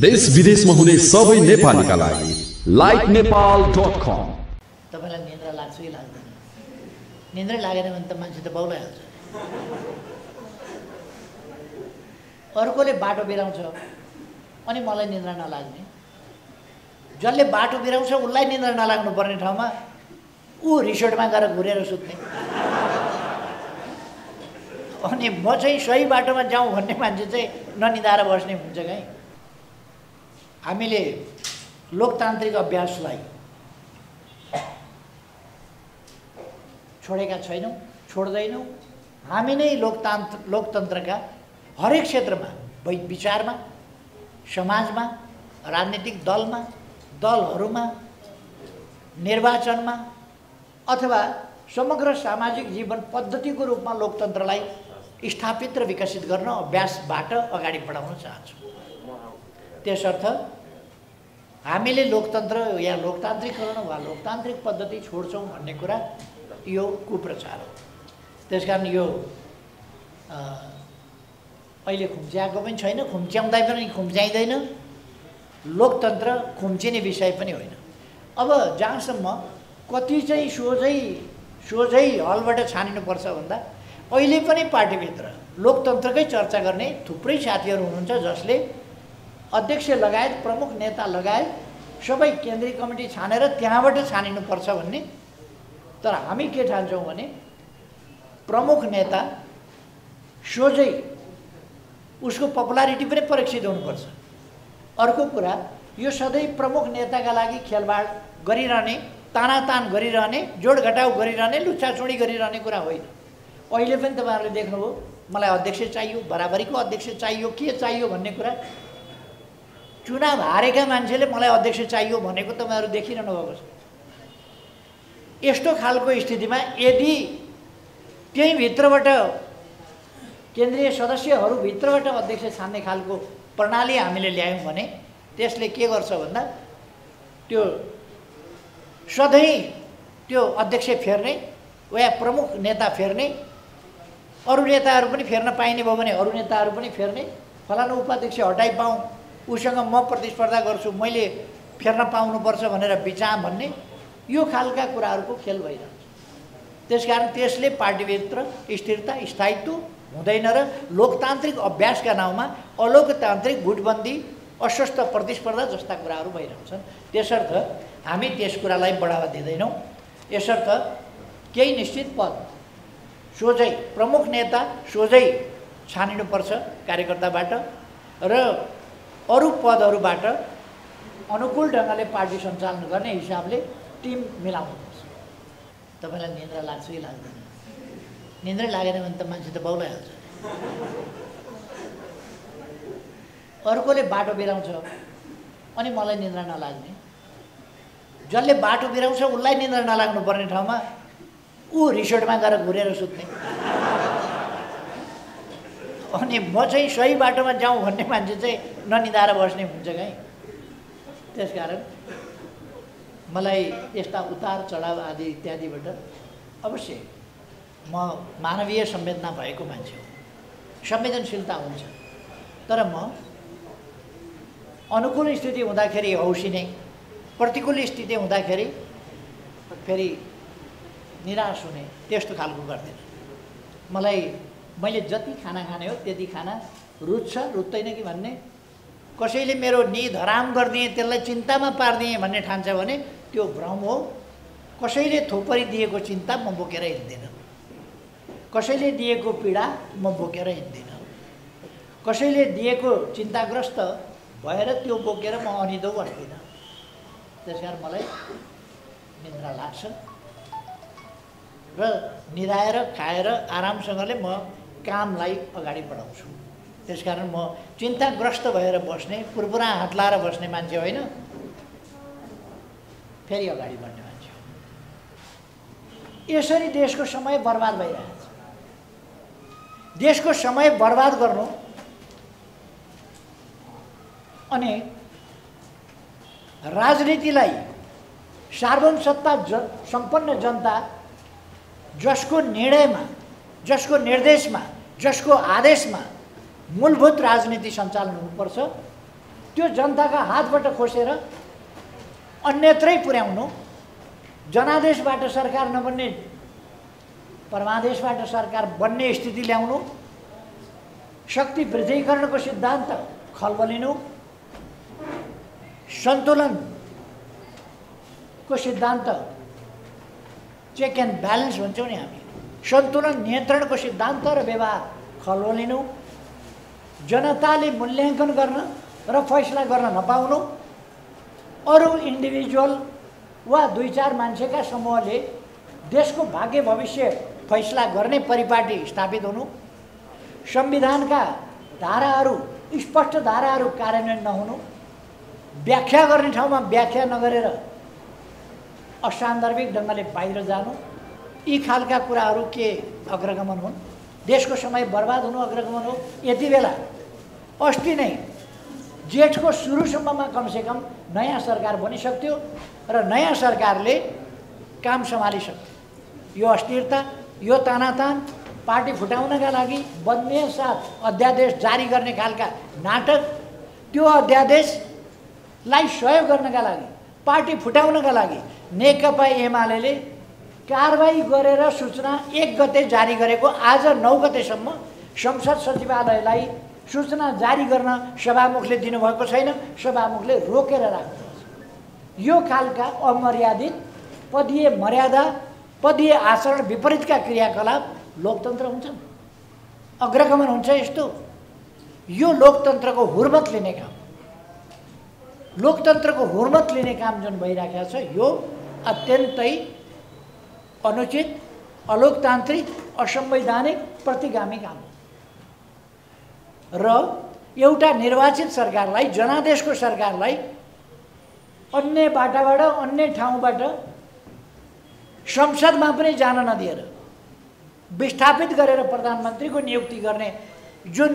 देश विदेशमा हुने सबै नेपालीका लागि likenepal.com। तपाईलाई निन्द्रा लाग्छ कि लाग्दैन? निन्द्रै लागेन भने त मान्छे त बौलाइहाल्छ। अर्कोले बाटो बिराउँछ अनि मलाई निन्द्रा नलाग्ने, जसले बाटो बिराउँछ उसलाई निन्द्रा नलाग्नु पर्ने ठाउँमा ऊ रिसोर्टमा गएर घुरेर सुत्ने। अनि म चाहिँ सही बाटोमा जाउँ भन्ने मान्छे चाहिँ ननिदाएर बस्ने हुन्छ। कहीँ हामीले लोकतान्त्रिक अभ्यासलाई छोडेका छैनौँ, छोड्दैनौँ। हामी नै लोकतन्त्रका हरेक क्षेत्रमा, विचारमा, समाजमा, राजनीतिक दलमा, दलहरूमा, निर्वाचनमा अथवा समग्र सामाजिक जीवन पद्धतिको रूपमा लोकतन्त्रलाई स्थापित र विकसित गर्न अभ्यासबाट अगाडि बढाउन चाहन्छौँ। त्यसर्थ हामीले लोकतन्त्र या लोकतान्त्रिकरण वा लोकतान्त्रिक पद्धति छोड्छौँ भन्ने कुरा यो कुप्रचार हो। त्यसकारण यो अहिले खुम्च्याएको पनि छैन, खुम्च्याउँदा पनि खुम्च्याइँदैन। लोकतन्त्र खुम्चिने विषय पनि होइन। अब जहाँसम्म कति चाहिँ सोझै हलबाट छानिनुपर्छ भन्दा अहिले पनि पार्टीभित्र लोकतन्त्रकै चर्चा गर्ने थुप्रै साथीहरू हुनुहुन्छ जसले अध्यक्ष लगायत प्रमुख नेता लगायत सबै केन्द्रीय कमिटी छानेर त्यहाँबाट छानिनुपर्छ भन्ने। तर हामी के ठान्छौँ भने प्रमुख नेता सोझै उसको पपुलारिटी पनि परीक्षित हुनुपर्छ। अर्को कुरा, यो सधैँ प्रमुख नेताका लागि खेलबाड गरिरहने, तानातान गरिरहने, जोडघटाउ गरिरहने, लुच्चाचुडी गरिरहने कुरा होइन। अहिले पनि तपाईँहरूले देख्नुभयो, मलाई अध्यक्ष चाहियो, बराबरीको अध्यक्ष चाहियो, के चाहियो भन्ने कुरा चुनाव हारेका मान्छेले मलाई अध्यक्ष चाहियो भनेको तपाईँहरू देखिरहनु भएको छ। यस्तो खालको स्थितिमा यदि त्यही भित्रबाट केन्द्रीय सदस्यहरूभित्रबाट अध्यक्ष छान्ने खालको प्रणाली हामीले ल्यायौँ भने त्यसले के गर्छ भन्दा त्यो सधैँ त्यो अध्यक्ष फेर्ने वा प्रमुख नेता फेर्ने, अरू नेताहरू पनि फेर्न पाइने भयो भने अरू नेताहरू पनि फेर्ने, फलानु उपाध्यक्ष हटाइपाउँ, उसँग म प्रतिस्पर्धा गर्छु, मैले फेर्न पाउनुपर्छ भनेर बिचाम भन्ने, यो खालका कुराहरूको खेल भइरहन्छ। त्यसकारण त्यसले पार्टीभित्र स्थिरता, स्थायित्व हुँदैन र लोकतान्त्रिक अभ्यासका नाउँमा अलोकतान्त्रिक गुटबन्दी, अस्वस्थ प्रतिस्पर्धा जस्ता कुराहरू भइरहन्छन्। त्यसर्थ हामी त्यस कुरालाई बढावा दिँदैनौँ। यसर्थ केही निश्चित पद सोझै प्रमुख नेता सोझै छानिनुपर्छ कार्यकर्ताबाट र अरू पदहरूबाट अनुकूल ढङ्गले पार्टी सञ्चालन गर्ने हिसाबले टिम मिलाउनुपर्छ। तपाईँलाई निन्द्रा लाग्छ कि लाग्दैन? निन्द्रै लागेन भने त मान्छे त बौलाइहाल्छ। अर्कोले बाटो बिराउँछ अनि मलाई निन्द्रा नलाग्ने, जसले बाटो बिराउँछ उसलाई निन्द्रा नलाग्नु पर्ने ठाउँमा ऊ रिसोर्टमा गएर घुरेर सुत्ने। अनि म चाहिँ सही बाटोमा जाउँ भन्ने मान्छे चाहिँ ननिदाएर बस्ने हुन्छ। कहीँ त्यसकारण मलाई यस्ता उतार चढाव आदि इत्यादिबाट अवश्य म मानवीय संवेदना भएको मान्छे हो, संवेदनशीलता हुन्छ। तर म अनुकूल स्थिति हुँदाखेरि हौसिने, प्रतिकूल स्थिति हुँदाखेरि फेरि निराश हुने, त्यस्तो खालको गर्दैन। मैले जति खाना खाने हो त्यति खाना रुच्छ रुच्दैन कि भन्ने, कसैले मेरो निद हराम गरिदिएँ, त्यसलाई चिन्तामा पारिदिएँ भन्ने ठान्छ भने त्यो भ्रम हो। कसैले थोपरी दिएको चिन्ता म बोकेर हिँड्दिनँ, कसैले दिएको पीडा म बोकेर हिँड्दिनँ, कसैले दिएको चिन्ताग्रस्त भएर त्यो बोकेर म अनिदो बस्दिनँ। त्यसकारण मलाई निन्द्रा लाग्छ र निदाएर खाएर आरामसँगले म कामलाई अगाडि बढाउँछु। त्यसकारण म चिन्ताग्रस्त भएर बस्ने, पुरपुरा हात लाएर बस्ने मान्छे होइन, फेरि अगाडि बढ्ने मान्छे हो। यसरी देशको समय बर्बाद भइरहेको छ। देशको समय बर्बाद गर्नु अनि राजनीतिलाई सार्वभौम सत्ता सम्पन्न जनता जसको निर्णयमा, जसको निर्देशमा, जसको आदेशमा मूलभूत राजनीति सञ्चालन हुनुपर्छ त्यो जनताका हातबाट खोसेर अन्यत्रै पुर्याउनु, जनादेशबाट सरकार नबन्ने परमादेशबाट सरकार बन्ने स्थिति ल्याउनु, शक्ति पृथकीकरणको सिद्धान्त खलबलिनु, सन्तुलनको सिद्धान्त चेक एन्ड ब्यालेन्स भन्छौँ नि हामी, सन्तुलन नियन्त्रणको सिद्धान्त र व्यवहार खलबलिनु, जनताले मूल्याङ्कन गर्न र फैसला गर्न नपाउनु, अरू इन्डिभिजुअल वा 2-4 मान्छेका समूहले देशको भाग्य भविष्य फैसला गर्ने परिपाटी स्थापित हुनु, संविधानका धाराहरू स्पष्ट धाराहरू कार्यान्वयन नहुनु, व्याख्या गर्ने ठाउँमा व्याख्या नगरेर असान्दर्भिक ढङ्गले बाहिर जानु, यी खालका कुराहरू के अग्रगमन हुन्? देशको समय बर्बाद हुनु अग्रगमन हो। यति बेला अस्ति नै जेठको सुरुसम्ममा कमसेकम नयाँ सरकार बनिसक्थ्यो र नयाँ सरकारले काम सम्हालिसक्थ्यो। यो अस्थिरता, यो तानातान पार्टी फुटाउनका लागि बन्ने साथ अध्यादेश जारी गर्ने खालका नाटक, त्यो अध्यादेशलाई सहयोग गर्नका लागि, पार्टी फुटाउनका लागि नेकपा एमाले कारबाही गरेर सूचना 1 गते जारी गरेको आज 9 गतेसम्म संसद सचिवालयलाई सूचना जारी गर्न सभामुखले दिनुभएको छैन। सभामुखले रोकेर राख्नु। यो खालका अमर्यादित पदीय मर्यादा, पदीय आचरण विपरीतका क्रियाकलाप लोकतन्त्र हुन्छन्, अग्रगमन हुन्छ। यस्तो यो लोकतन्त्रको हुर्मत लिने काम, लोकतन्त्रको हुर्मत लिने काम जुन भइराखेको छ, यो अत्यन्तै अनुचित, अलोकतान्त्रिक, असंवैधानिक, प्रतिगामी काम हो। र एउटा निर्वाचित सरकारलाई, जनादेशको सरकारलाई अन्य बाटाबाट, अन्य ठाउँबाट संसदमा पनि जान नदिएर विस्थापित गरेर प्रधानमन्त्रीको नियुक्ति गर्ने जुन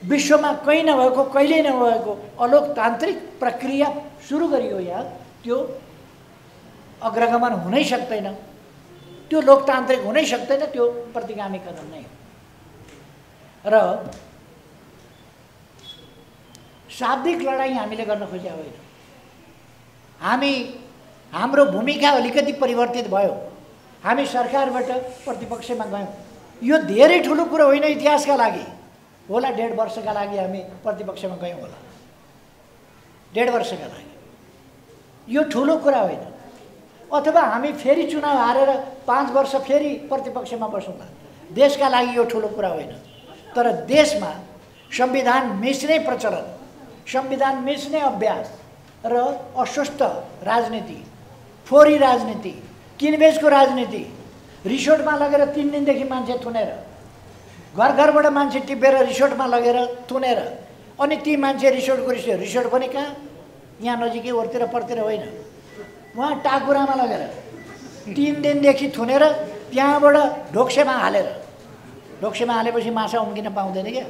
विश्वमा कहीँ नभएको, कहिल्यै नभएको अलोकतान्त्रिक प्रक्रिया सुरु गरियो यहाँ, त्यो अग्रगमन हुनै सक्दैन, त्यो लोकतान्त्रिक हुनै सक्दैन, त्यो प्रतिगामी कदम नै हो। र शाब्दिक लडाइँ हामीले गर्न खोजेका होइन। हाम्रो भूमिका अलिकति परिवर्तित भयो। हामी सरकारबाट प्रतिपक्षमा गयौँ। यो धेरै ठुलो कुरो होइन इतिहासका लागि। होला 1.5 वर्षका लागि हामी प्रतिपक्षमा गयौँ होला, 1.5 वर्षका लागि। यो ठुलो कुरा होइन। अथवा हामी फेरि चुनाव हारेर 5 वर्ष फेरि प्रतिपक्षमा बसौँला, देशका लागि यो ठुलो कुरा होइन। तर देशमा संविधान मिच्ने प्रचलन, संविधान मिच्ने अभ्यास र अस्वस्थ राजनीति, फोरी राजनीति, किनबेचको राजनीति, रिसोर्टमा लगेर 3 दिनदेखि मान्छे थुनेर, घर घरबाट मान्छे टिपेर रिसोर्टमा लगेर थुनेर, अनि ती मान्छे रिसोर्ट पनि कहाँ, यहाँ नजिकै ओरतिर परतिर होइन, वहाँ टाकुरामा लगेर 3 दिनदेखि थुनेर त्यहाँबाट ढोक्सेमा हालेर, ढोक्सेमा हालेपछि माछा उम्किन पाउँदैन क्या,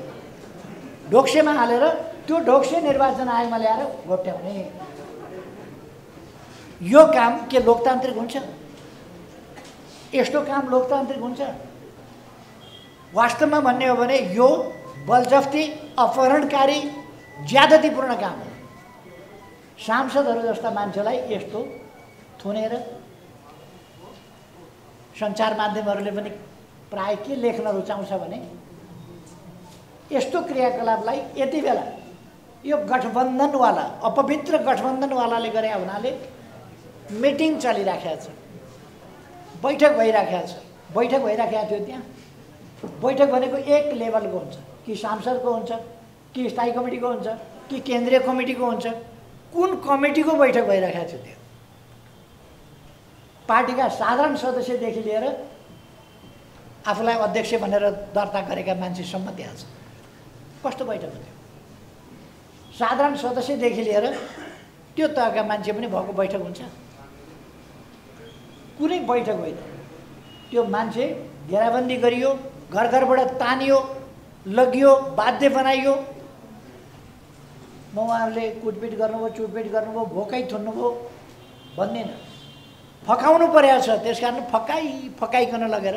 ढोक्सेमा हालेर त्यो ढोक्से निर्वाचन आयोगमा ल्याएर घोप्ट्याउने। यो काम के लोकतान्त्रिक हुन्छ? यस्तो काम लोकतान्त्रिक हुन्छ? वास्तवमा भन्ने हो भने यो बलजफ्ती, अपहरणकारी, ज्यादतीपूर्ण काम हो। सांसदहरू जस्ता मान्छेलाई यस्तो थुनेर सञ्चार माध्यमहरूले पनि प्राय के लेख्न रुचाउँछ भने यस्तो क्रियाकलापलाई यति बेला यो गठबन्धनवाला, अपवित्र गठबन्धनवालाले गरे हुनाले मिटिङ चलिराखेको छ, बैठक भइराखेको छ। बैठक भइराखेको थियो त्यहाँ। बैठक भनेको एक लेभलको हुन्छ, कि सांसदको हुन्छ, कि स्थायी कमिटीको हुन्छ, कि केन्द्रीय कमिटीको हुन्छ। कुन कमिटीको बैठक भइराखेको थियो त्यो? पार्टीका साधारण सदस्यदेखि लिएर आफूलाई अध्यक्ष भनेर दर्ता गरेका मान्छेसम्म त्यहाँ छ। कस्तो बैठक हो त्यो? साधारण सदस्यदेखि लिएर त्यो तहका मान्छे पनि भएको बैठक हुन्छ? कुनै बैठक होइन। त्यो मान्छे घेराबन्दी गरियो, घर घरबाट तानियो, लगियो, बाध्य बनाइयो। उहाँहरूले कुटपिट गर्नुभयो, चुटपिट गर्नुभयो, भोकै थुन्नुभयो भन्दैन, फकाउनु परेको छ। त्यस कारण फकाइकन लगेर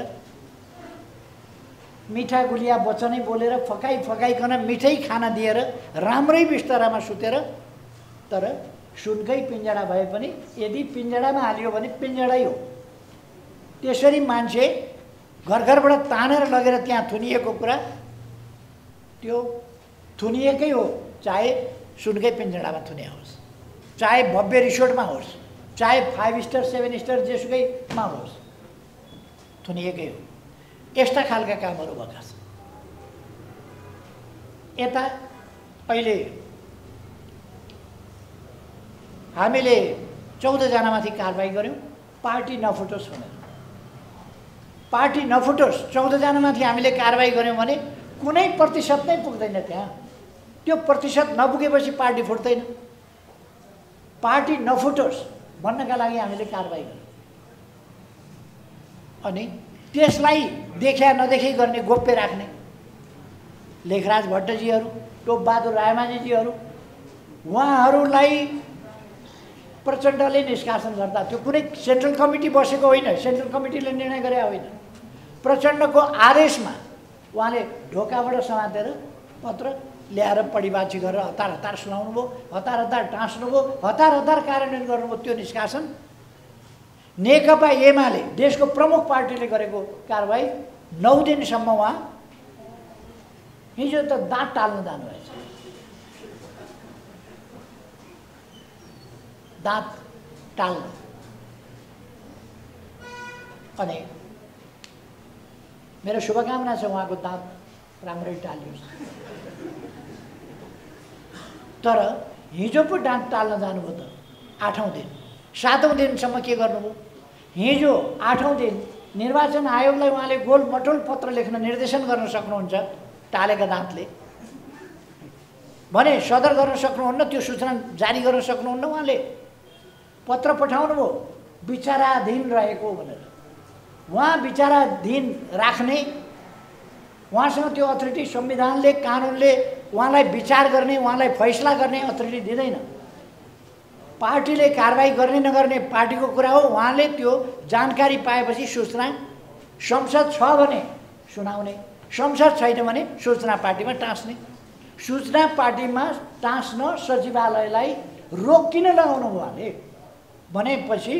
मिठा गुलिया वचनै बोलेर फकाइकन मिठै खाना दिएर राम्रै बिस्तारामा सुतेर तर सुनकै पिञ्जडा भए पनि यदि पिञ्जडामा हालियो भने पिञ्जडै हो। त्यसरी मान्छे घर घरबाट तानेर लगेर त्यहाँ थुनिएको कुरा त्यो थुनिएकै हो, चाहे सुनकै पिञ्जडामा थुनिया होस्, चाहे भव्य रिसोर्टमा होस्, चाहे 5 स्टार 7 स्टार जेसुकैमा होस्, थुनिएकै हो। यस्ता खालका कामहरू भएका छन्। यता अहिले हामीले 14 जनामाथि कारबाही गर्यौँ, पार्टी नफुटोस् भनेर। पार्टी नफुटोस्, 14 जनामाथि हामीले कारबाही गर्यौँ भने कुनै प्रतिशत नै पुग्दैन त्यहाँ। त्यो प्रतिशत नपुगेपछि पार्टी फुट्दैन। पार्टी नफुटोस् भन्नका लागि हामीले कारबाही गर्यौँ। अनि त्यसलाई देखा नदेखै गर्ने, गोप्य राख्ने लेखराज भट्टजीहरू, टोपबहादुर रायमाझीजीहरू, उहाँहरूलाई प्रचण्डले निष्कासन गर्दा त्यो कुनै सेन्ट्रल कमिटी बसेको होइन, सेन्ट्रल कमिटीले निर्णय गरे होइन। प्रचण्डको आदेशमा उहाँले ढोकाबाट समातेर पत्र ल्याएर पढिबाची गरेर हतार हतार सुनाउनु भयो, हतार हतार टाँस्नुभयो, हतार हतार कार्यान्वयन गर्नुभयो। त्यो निष्कासन नेकपा एमाले देशको प्रमुख पार्टीले गरेको कारबाही 9 दिनसम्म उहाँ हिजो त दाँत टाल्न जानुभएछ। दाँत टाल्न। अनि मेरो शुभकामना छ उहाँको दाँत राम्ररै टालियोस्। तर हिजो पो दाँत टाल्न जानुभयो त 8औं दिन। 7औं दिनसम्म के गर्नुभयो? हिजो 8औं दिन निर्वाचन आयोगलाई उहाँले गोलमटोल पत्र लेख्न निर्देशन गर्न सक्नुहुन्छ टालेका दाँतले भने सदर गर्न सक्नुहुन्न, त्यो सूचना जारी गर्न सक्नुहुन्न। उहाँले पत्र पठाउनु भयो विचाराधीन रहेको भनेर। उहाँ विचाराधीन राख्ने, उहाँसँग त्यो अथोरिटी संविधानले कानुनले उहाँलाई विचार गर्ने, उहाँलाई फैसला गर्ने अथोरिटी दिँदैन। पार्टीले कारबाही गर्ने नगर्ने पार्टीको कुरा हो। उहाँले त्यो जानकारी पाएपछि सूचना संसद छ भने सुनाउने, संसद छैन भने सूचना पार्टीमा टाँस्ने। सूचना पार्टीमा टाँस्न सचिवालयलाई रोक किन लगाउनु उहाँले भनेपछि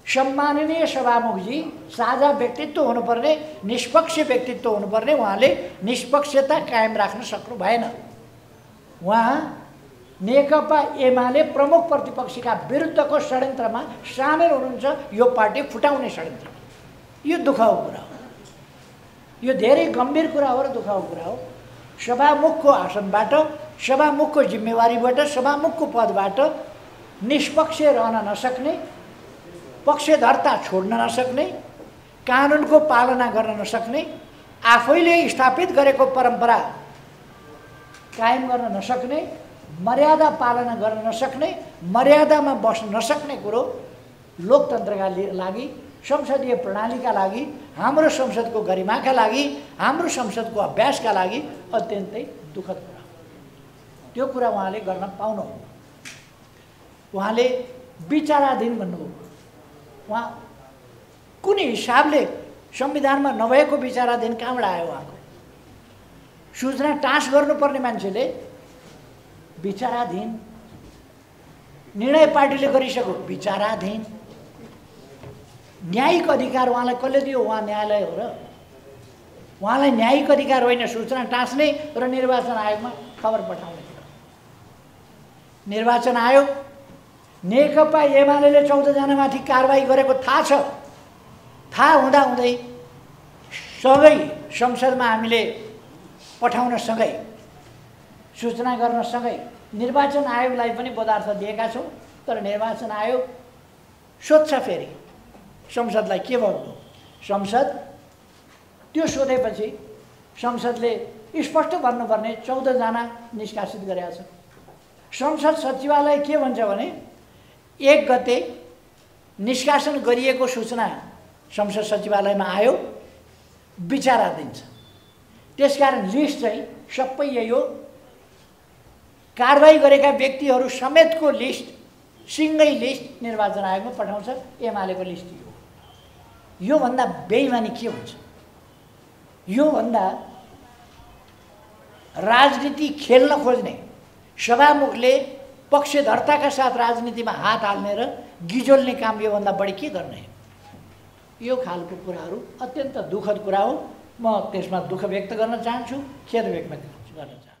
सम्माननीय सभामुखजी साझा व्यक्तित्व हुनुपर्ने, निष्पक्ष व्यक्तित्व हुनुपर्ने, उहाँले निष्पक्षता कायम राख्न सक्नु भएन। उहाँ नेकपा एमाले प्रमुख प्रतिपक्षीका विरुद्धको षड्यन्त्रमा सामेल हुनुहुन्छ, यो पार्टी फुटाउने षड्यन्त्र। यो दुःखको कुरा हो, यो धेरै गम्भीर कुरा हो र दुःखको कुरा हो। सभामुखको आसनबाट, सभामुखको जिम्मेवारीबाट, सभामुखको पदबाट निष्पक्ष रहन नसक्ने, पक्षधरता छोड्न नसक्ने, कानुनको पालना गर्न नसक्ने, आफैले स्थापित गरेको परम्परा कायम गर्न नसक्ने, मर्यादा पालना गर्न नसक्ने, मर्यादामा बस्न नसक्ने कुरो लोकतन्त्रका लागि, संसदीय प्रणालीका लागि, हाम्रो संसदको गरिमाका लागि, हाम्रो संसदको अभ्यासका लागि अत्यन्तै दुःखद कुरा हो। त्यो कुरा उहाँले गर्न पाउनुहुन्न। उहाँले विचाराधीन भन्नुभयो। उहाँ कुन हिसाबले संविधानमा नभएको विचाराधीन कहाँबाट आयो? उहाँको सूचना टाँस गर्नुपर्ने मान्छेले विचाराधीन, निर्णय पार्टीले गरिसक्यो विचाराधीन। न्यायिक अधिकार उहाँलाई कसले दियो? उहाँ न्यायालय हो र। उहाँलाई न्यायिक अधिकार होइन सूचना टाँस्ने र निर्वाचन आयोगमा खबर पठाउने कुरा। निर्वाचन आयोग नेकपा एमाले 14 जनामाथि कारबाही गरेको थाहा छ। थाहा हुँदाहुँदै सँगै संसदमा हामीले पठाउन सँगै, सूचना गर्न सँगै निर्वाचन आयोगलाई पनि पदार्थ दिएका छौँ। तर निर्वाचन आयोग सोध्छ फेरि संसदलाई के भयो? संसद त्यो सोधेपछि संसदले स्पष्ट भन्नुपर्ने 14 जना निष्कासित गरेका छ। संसद सचिवालय के भन्छ भने 1 गते निष्कासन गरिएको सूचना संसद सचिवालयमा आयो, विचाराधीन छ। त्यसकारण लिस्ट चाहिँ सबै यही हो। कारबाही गरेका व्यक्तिहरू समेतको लिस्ट, सिङ्गै लिस्ट निर्वाचन आयोगमा पठाउँछ। एमालेको लिस्ट यो। योभन्दा बेइमानी के हुन्छ? योभन्दा राजनीति खेल्न खोज्ने सभामुखले पक्षधरताका साथ राजनीतिमा हात हाल्ने र गिजोल्ने काम योभन्दा बढी के गर्ने? यो खालको कुराहरू अत्यन्त दुःखद कुरा हो। म त्यसमा दुःख व्यक्त गर्न चाहन्छु, खेद व्यक्त गर्न चाहन्छु।